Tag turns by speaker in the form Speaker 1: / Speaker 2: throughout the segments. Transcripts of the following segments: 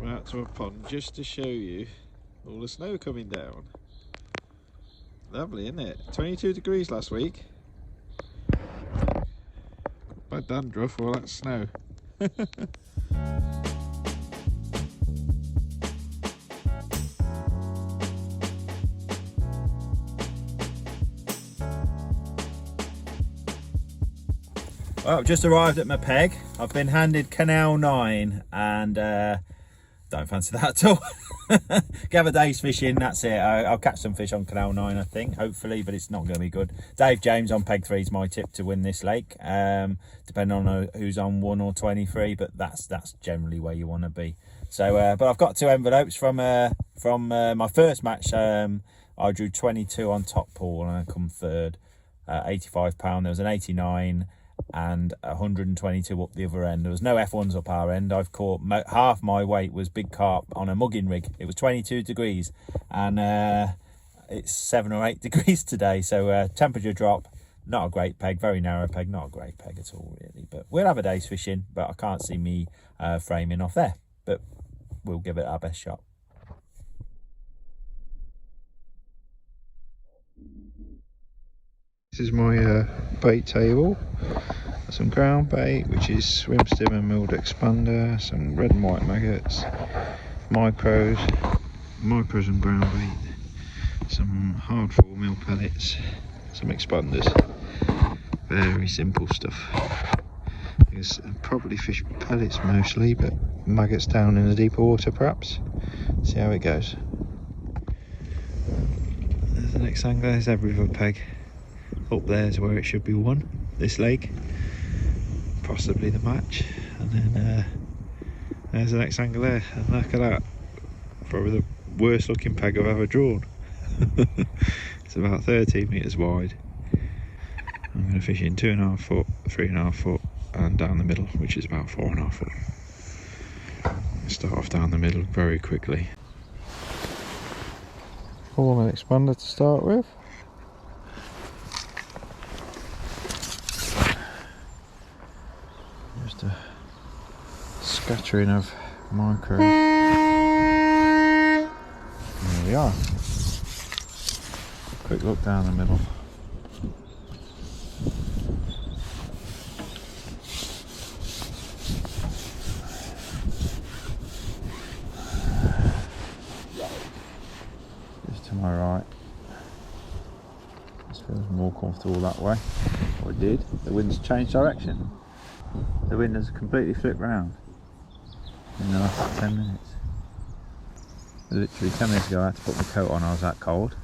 Speaker 1: We're out to a pond just to show you all the snow coming down. Lovely, isn't it? 22 degrees last week. Bad dandruff, all that snow.
Speaker 2: Well, I've just arrived at my peg. I've been handed Canal 9 and don't fancy that at all. Have a day's fishing, that's it. I'll catch some fish on Canal 9, I think, hopefully, but it's not going to be good. Dave James on peg 3 is my tip to win this lake, depending on who's on 1 or 23, but that's generally where you want to be. So, but I've got 2 envelopes from my first match. I drew 22 on top pool and I come third, £85. There was an 89 and 122 up the other end. There was no F1s up our end. I've caught half my weight was big carp on a mugging rig. It was 22 degrees and it's 7 or 8 degrees today, so temperature drop. Not a great peg, very narrow peg, not a great peg at all really, but we'll have a day's fishing. But I can't see me framing off there, but we'll give it our best shot.
Speaker 1: This is my bait table. Some ground bait, which is swim stim and milled expander, some red and white maggots, micros and ground bait, some hard 4 mil pellets, some expanders. Very simple stuff. It's probably fish pellets mostly, but maggots down in the deeper water perhaps. See how it goes. There's the next angler. There's every other peg. Up there's where it should be won, this lake, possibly the match, and then there's the next angle there, and look at that, probably the worst looking peg I've ever drawn. It's about 13 metres wide. I'm going to fish in 2.5 foot, 3.5 foot and down the middle, which is about 4.5 foot. Start off down the middle very quickly. 4 mil expander to start with. Just a scattering of micro. There we are. Quick look down the middle. Just to my right. This feels more comfortable that way. Or it did. The wind's changed direction. The wind has completely flipped round in the last 10 minutes. Literally 10 minutes ago I had to put my coat on, I was that cold.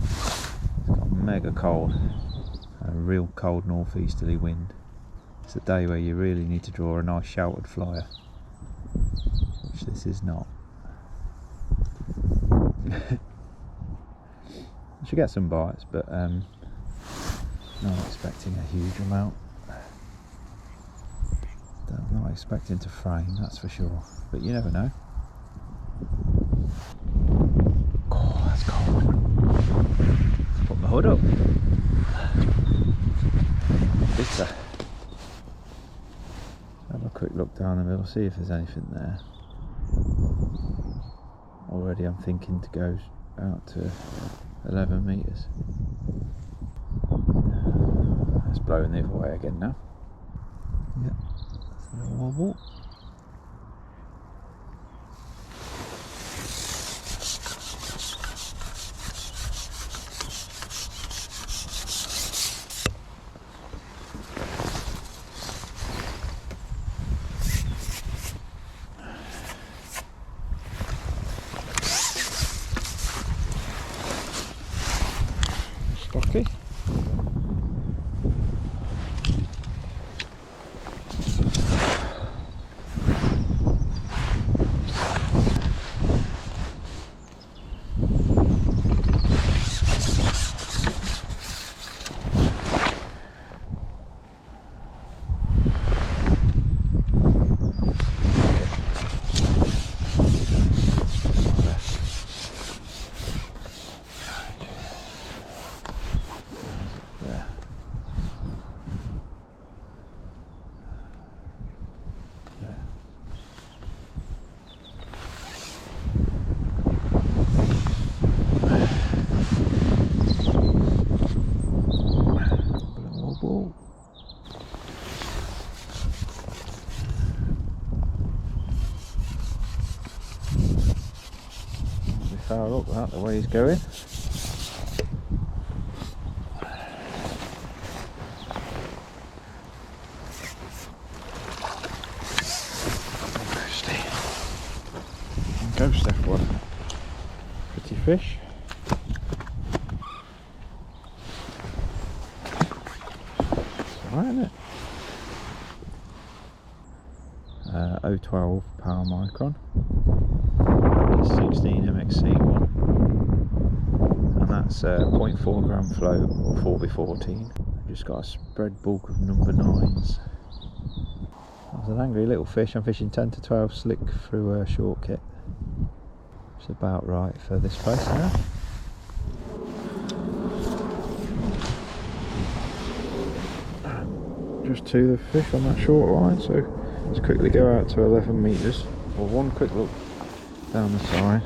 Speaker 1: It's got mega cold. A real cold northeasterly wind. It's a day where you really need to draw a nice sheltered flyer, which this is not. I should get some bites, but not expecting a huge amount. I'm not expecting to frame, that's for sure, but you never know. Oh, that's cold. Put my hood up. Bitter. Have a quick look down the middle, see if there's anything there. Already I'm thinking to go out to 11 metres. It's blowing the other way again now. Yep. A little wobble. Stocky. foul up that, the way he's going. Ghost F1. Pretty fish. It's alright, isn't it? 012 power micron. 16 MXC one. And that's 0.4 gram float or 4x14. I've just got a spread bulk of number 9s. That was an angry little fish. I'm fishing 10 to 12 slick through a short kit. It's about right for this place now. Just 2 the fish on that short line, so let's quickly go out to 11 metres. Or one quick look down the side.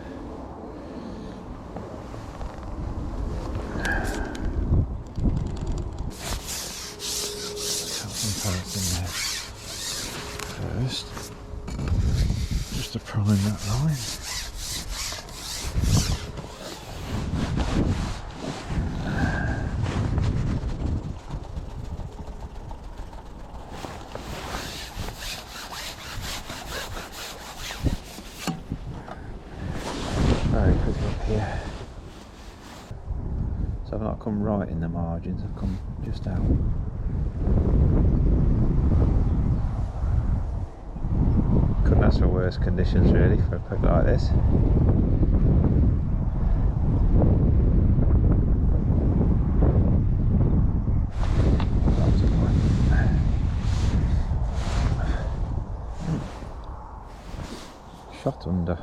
Speaker 1: Let's have some pellets in there first, just to prime that line. Very quickly up here. So I've not come right in the margins, I've come just out. Couldn't ask for worse conditions really for a peg like this. Shot under.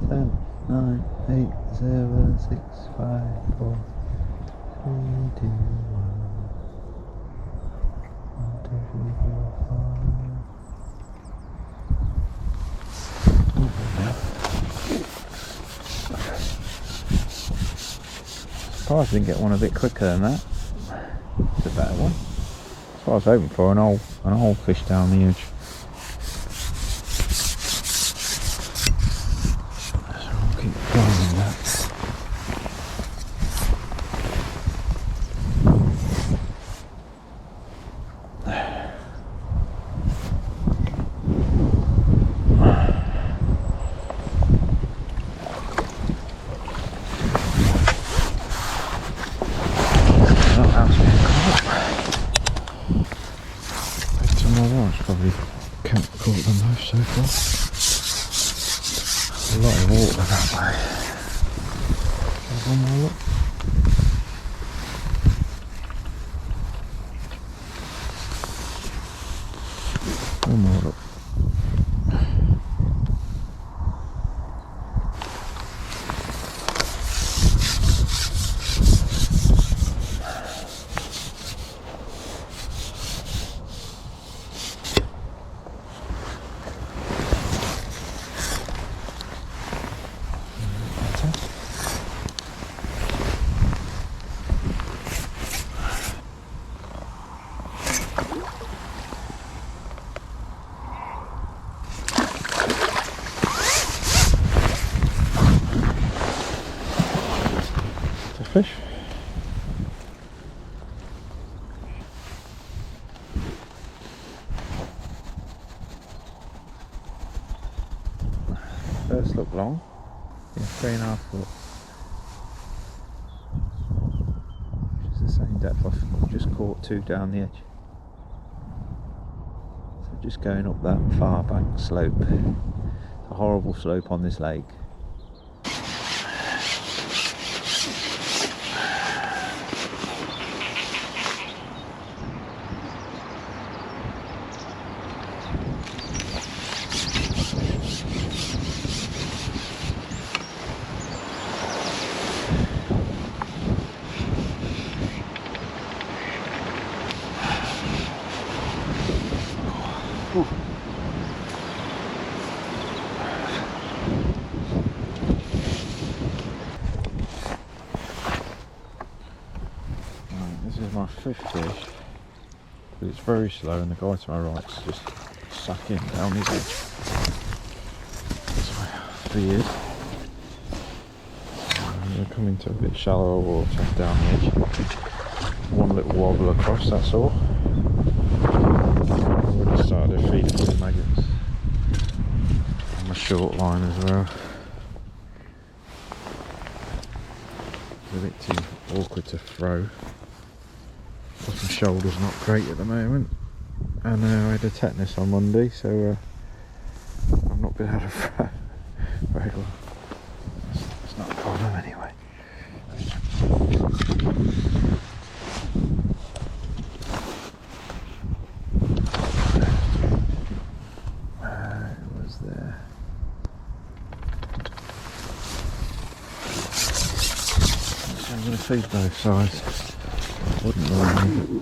Speaker 1: 10, 9, 8, 7, 6, 5, 4, 3, 2, 1. 1, 2, 3, 4, 5. Surprised I didn't get one a bit quicker than that. It's a better one. That's what I was hoping for, an old fish down the edge. Probably caught the most so far. A lot of water that way. One more look. One more look. Fish. First look long, yeah, 3.5 foot, which is the same depth I've just caught 2 down the edge. So just going up that far bank slope, it's a horrible slope on this lake. This is my 5th fish. but it's very slow, and the guy to my right's just sucking down his edge. So I feared. I'm going to come into a bit shallower water down the edge. One little wobble across, that's all. I've already started to feed a few maggots on my short line as well. It's a bit too awkward to throw because my shoulder's not great at the moment, and I had a tetanus on Monday, so I've not been able to throw very well. It's not a problem anyway. It was there. So I'm going to feed both sides. Wouldn't normally,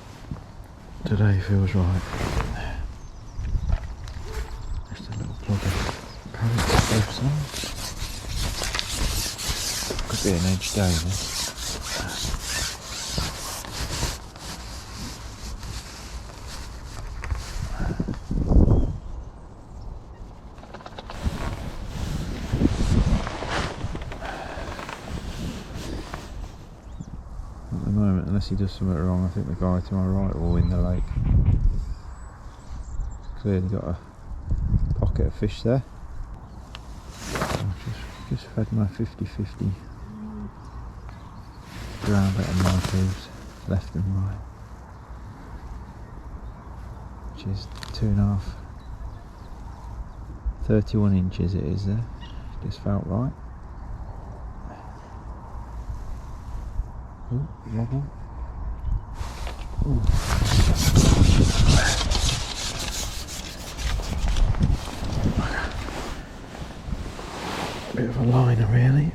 Speaker 1: but today feels right. Just a little plug of pellets both sides. Could be an edge day this. Unless he does something wrong, I think the guy to my right will win the lake. Clearly got a pocket of fish there. I've just fed my 50-50 groundbait and micros left and right, which is 2.5, 31 inches it is there. Just felt right. Oh, wobble. Ooh. Bit of a liner really.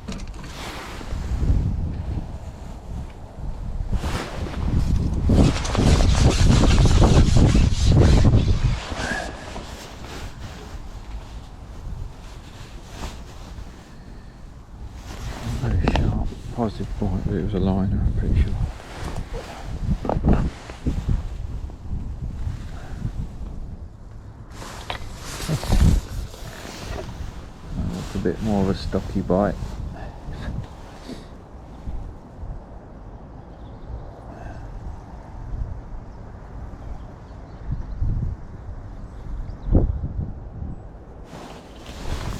Speaker 1: Very sharp, positive point, but it was a liner, I'm pretty sure. A bit more of a stocky bite.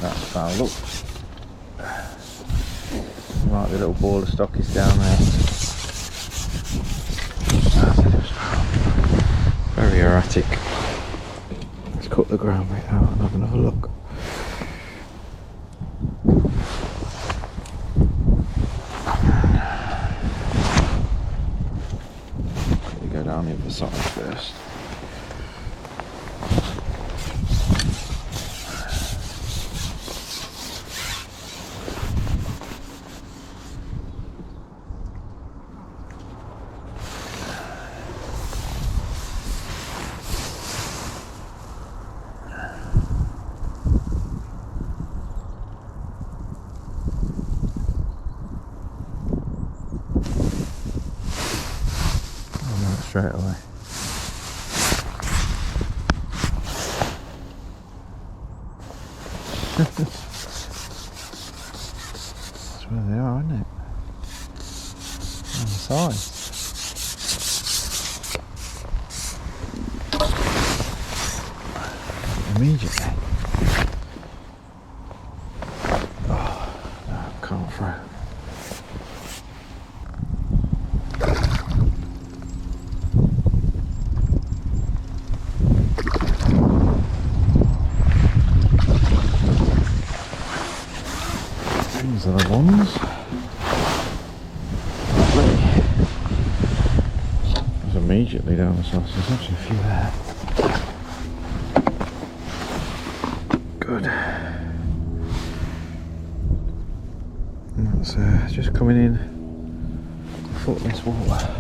Speaker 1: That's foul up. Like the little ball of stockies down there. Very erratic. Let's cut the groundbait out and have another look. Go down the other side first. Straight away. That's where they are, isn't it? On the side. Immediately. Oh, no, I can't throw. These are the ones. There's immediately down the side, there's actually a few there. Good. And that's just coming in footless water.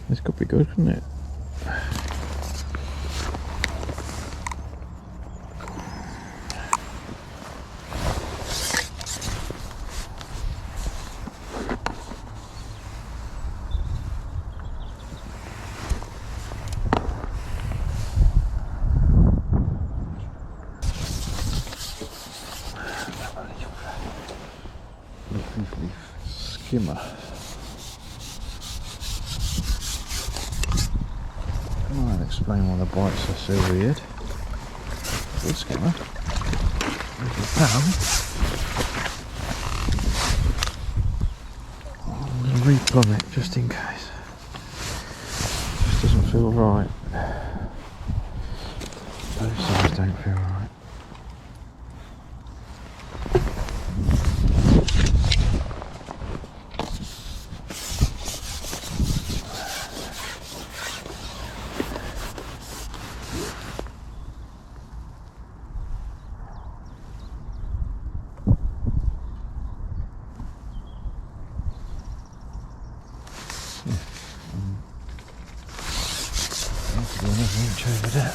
Speaker 1: This could be good, couldn't it? Skimmer. I'll explain why the bites are so weird. Good skimmer. Little pound. I'm going to replumb it just in case. Just doesn't feel right. Both sides don't feel right. Another inch over there.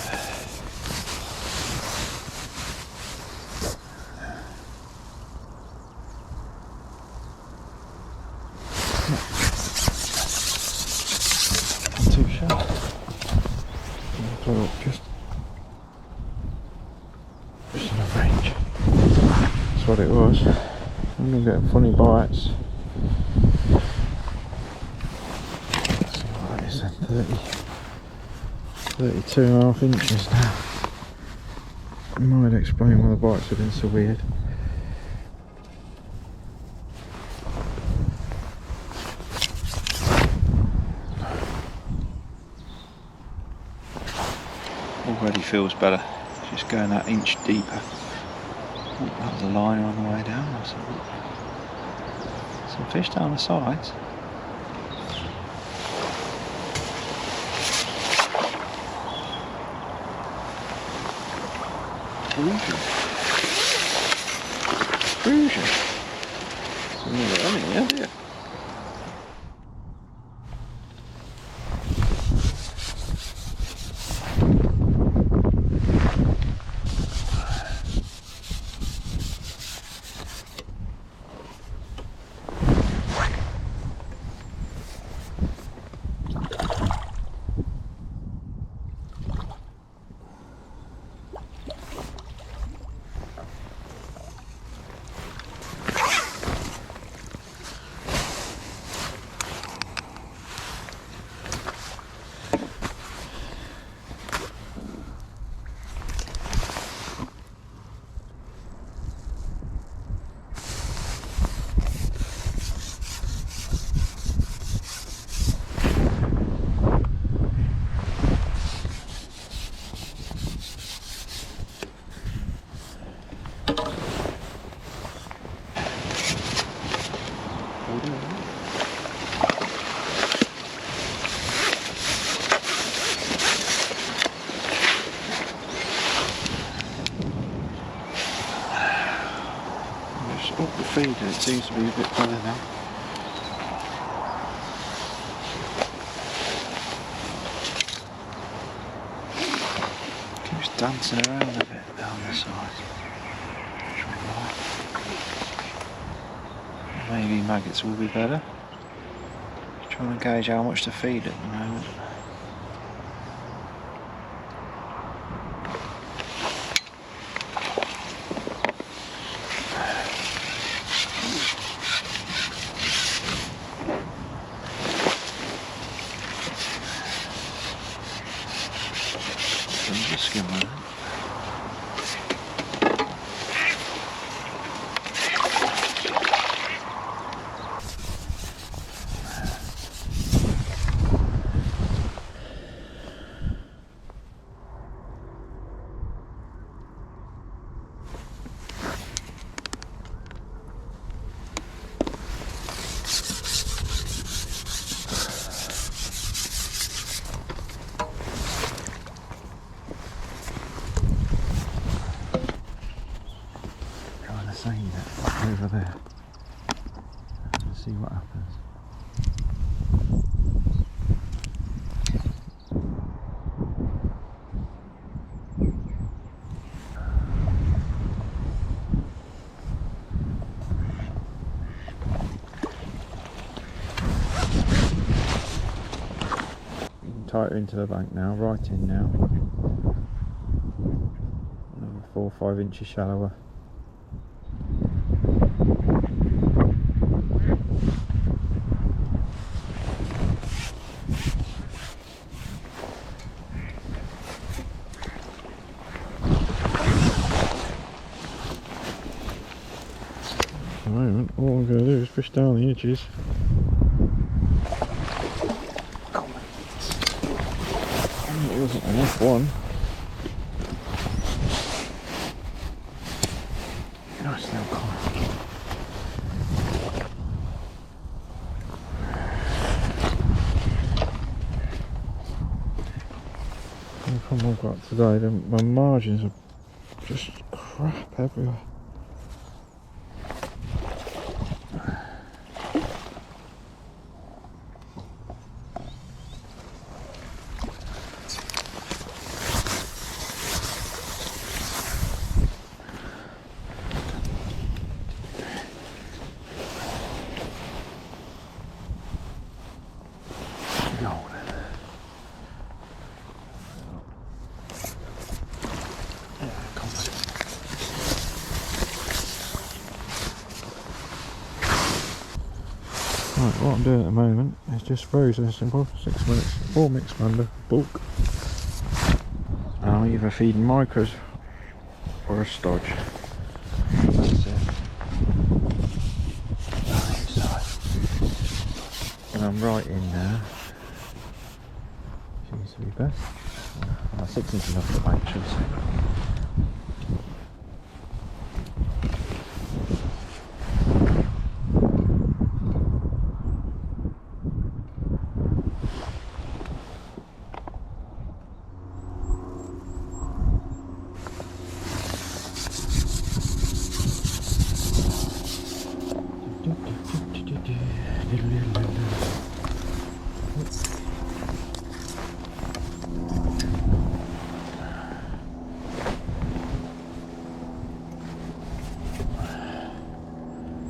Speaker 1: Not too sharp. Just out of range. That's what it was. I'm gonna get funny bites. Let's see what it is then. 32.5 inches now. I might explain why the bites have been so weird. Already feels better, just going that inch deeper. Oh, that was a liner on the way down. Some fish down the sides. Crucial. So yeah, dear. Up the feeder, it seems to be a bit better now. Keeps dancing around a bit down the side. Maybe maggots will be better. Just trying to gauge how much to feed at the moment. Skimmer. Saying that over there. Let's see what happens. tighter into the bank now, right in now. Another 4 or 5 inches shallower. At the moment, all I'm going to do is fish down the edges. It wasn't enough one. Nice little carp. The problem I've got today, my margins are just crap everywhere. Right, what I'm doing at the moment is just very simple, 6 minutes, 4 mixed blender, bulk. And I'm either feeding micros or a stodge. That's it. Down the inside. And I'm right in there. Seems to be best. 6 inches off the bank, should I say.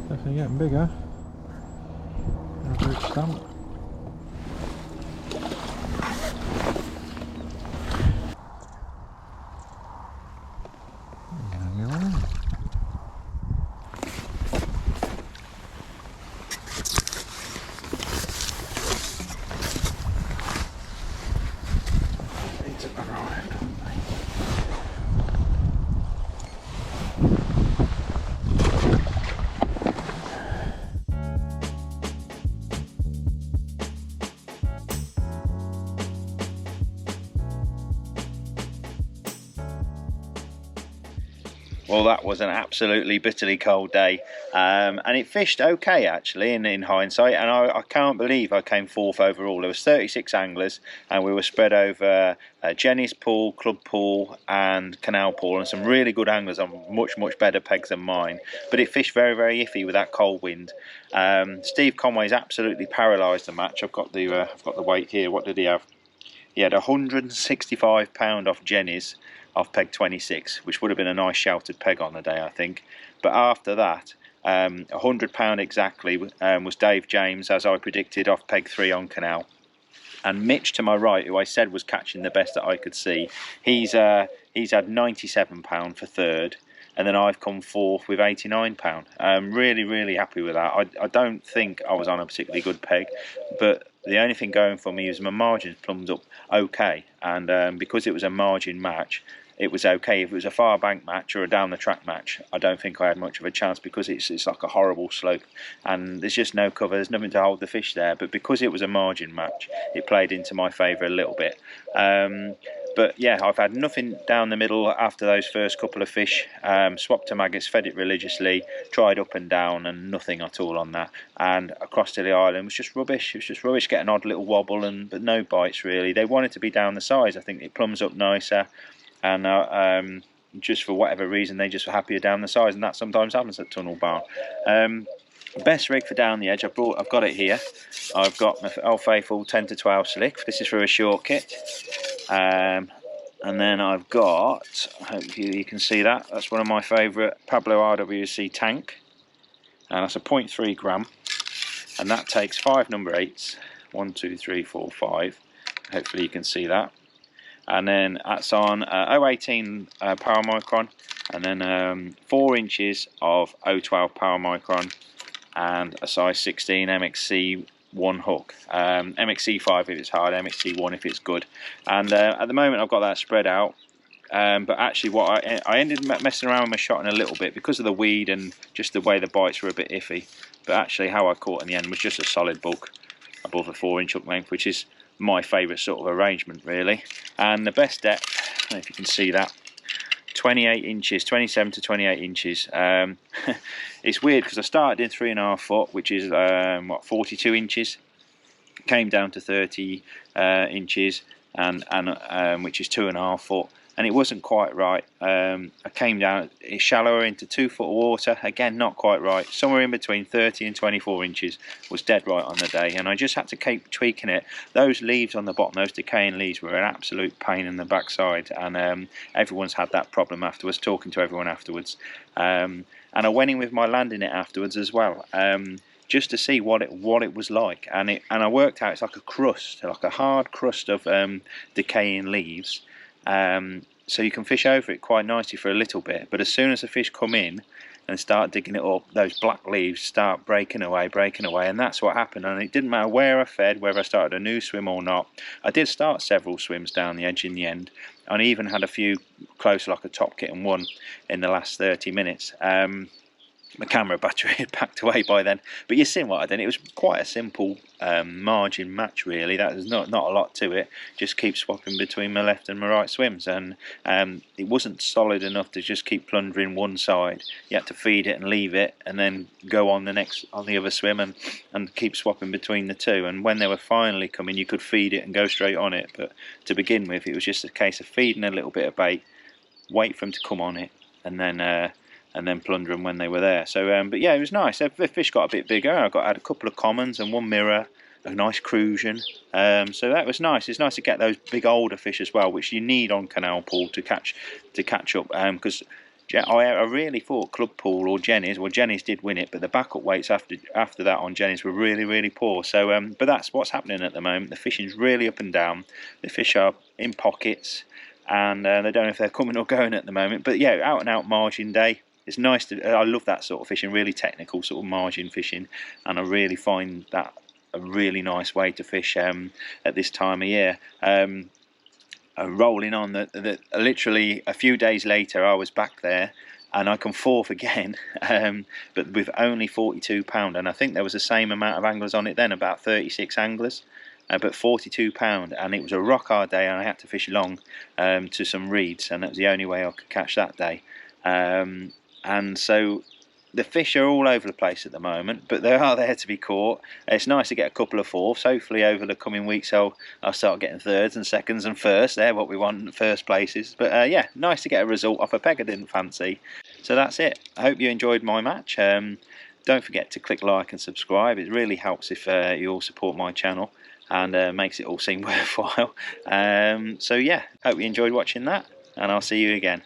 Speaker 1: Definitely getting bigger. Average stamp.
Speaker 2: Well, that was an absolutely bitterly cold day, and it fished okay actually in hindsight, and I can't believe I came 4th overall. There was 36 anglers and we were spread over Jenny's Pool, Club Pool and Canal Pool, and some really good anglers on much better pegs than mine, but it fished very iffy with that cold wind. Steve Conway's absolutely paralysed the match. I've got the weight here. What did he have? He had 165 pound off Jenny's, off peg 26, which would have been a nice shouted peg on the day, I think. But after that, £100 exactly was Dave James, as I predicted, off peg 3 on Canal. And Mitch to my right, who I said was catching the best that I could see, he's had £97 for 3rd. And then I've come 4th with £89. I'm really happy with that. I don't think I was on a particularly good peg, but the only thing going for me is my margins plumbed up okay, and because it was a margin match, it was okay. If it was a far bank match or a down the track match, I don't think I had much of a chance, because it's like a horrible slope and there's just no cover, there's nothing to hold the fish there. But because it was a margin match, it played into my favour a little bit. But yeah, I've had nothing down the middle after those first couple of fish. Swapped to maggots, fed it religiously, tried up and down, and nothing at all on that. And across to the island was just rubbish. It was just rubbish, get an odd little wobble, but no bites really. They wanted to be down the sides. I think it plums up nicer, and just for whatever reason they just were happier down the sides, and that sometimes happens at Tunnel Bar. Best rig for down the edge, I've got it here. I've got my Old Faithful 10 to 12 slick. This is for a short kit. And then I've got, hopefully you can see that, that's one of my favourite Pablo RWC tank, and that's a 0.3 gram, and that takes 5 number 8s, 1, 2, 3, 4, 5,
Speaker 3: hopefully you can see that. And then that's on 018 paramicron, and then 4 inches of 012 paramicron, and a size 16 MXC 1 hook. MXC 5 if it's hard, MXC 1 if it's good. And at the moment I've got that spread out. But actually what I ended messing around with my shotting a little bit because of the weed and just the way the bites were a bit iffy. But actually how I caught in the end was just a solid buck above a 4-inch hook length, which is my favourite sort of arrangement really. And the best depth, I don't know if you can see that, 28 inches, 27 to 28 inches. It's weird because I started in 3.5 foot, which is what, 42 inches, came down to 30 inches, and which is 2.5 foot, and it wasn't quite right. I came down shallower into 2 foot of water, again not quite right. Somewhere in between 30 and 24 inches was dead right on the day, and I just had to keep tweaking it. Those leaves on the bottom, those decaying leaves, were an absolute pain in the backside, and everyone's had that problem afterwards, talking to everyone afterwards. And I went in with my landing net afterwards as well, just to see what it was like, and I worked out it's like a crust, like a hard crust of decaying leaves. So you can fish over it quite nicely for a little bit, but as soon as the fish come in and start digging it up, those black leaves start breaking away, and that's what happened. And it didn't matter where I fed, whether I started a new swim or not. I did start several swims down the edge in the end, and I even had a few close, like a top kitten one in the last 30 minutes. My camera battery had packed away by then, but you've seen what I did. It was quite a simple margin match really. That was not a lot to it, just keep swapping between my left and my right swims, and it wasn't solid enough to just keep plundering one side. You had to feed it and leave it, and then go on the other swim and keep swapping between the two. And when they were finally coming, you could feed it and go straight on it, but to begin with it was just a case of feeding a little bit of bait, wait for them to come on it, and then plunder them when they were there. So, but yeah, it was nice. The fish got a bit bigger. I had a couple of commons and one mirror, a nice crucian. So that was nice. It's nice to get those big older fish as well, which you need on Canal Pool to catch up. Because I really thought Club Pool or Jenny's. Well, Jenny's did win it, but the backup weights after that on Jenny's were really poor. So, but that's what's happening at the moment. The fishing's really up and down. The fish are in pockets, and they don't know if they're coming or going at the moment. But yeah, out and out margin day. It's nice I love that sort of fishing, really technical sort of margin fishing, and I really find that a really nice way to fish at this time of year. Rolling on that, literally a few days later I was back there and I come fourth again, but with only 42 pound, and I think there was the same amount of anglers on it then, about 36 anglers. But 42 pound, and it was a rock hard day, and I had to fish long to some reeds, and that was the only way I could catch that day. And so the fish are all over the place at the moment, but they are there to be caught. It's nice to get a couple of fourths. Hopefully over the coming weeks I'll start getting thirds and seconds and firsts. They're what we want in first places. But yeah, nice to get a result off a peg I didn't fancy. So that's it. I hope you enjoyed my match. Don't forget to click like and subscribe. It really helps if you all support my channel, and makes it all seem worthwhile. So yeah, hope you enjoyed watching that, and I'll see you again.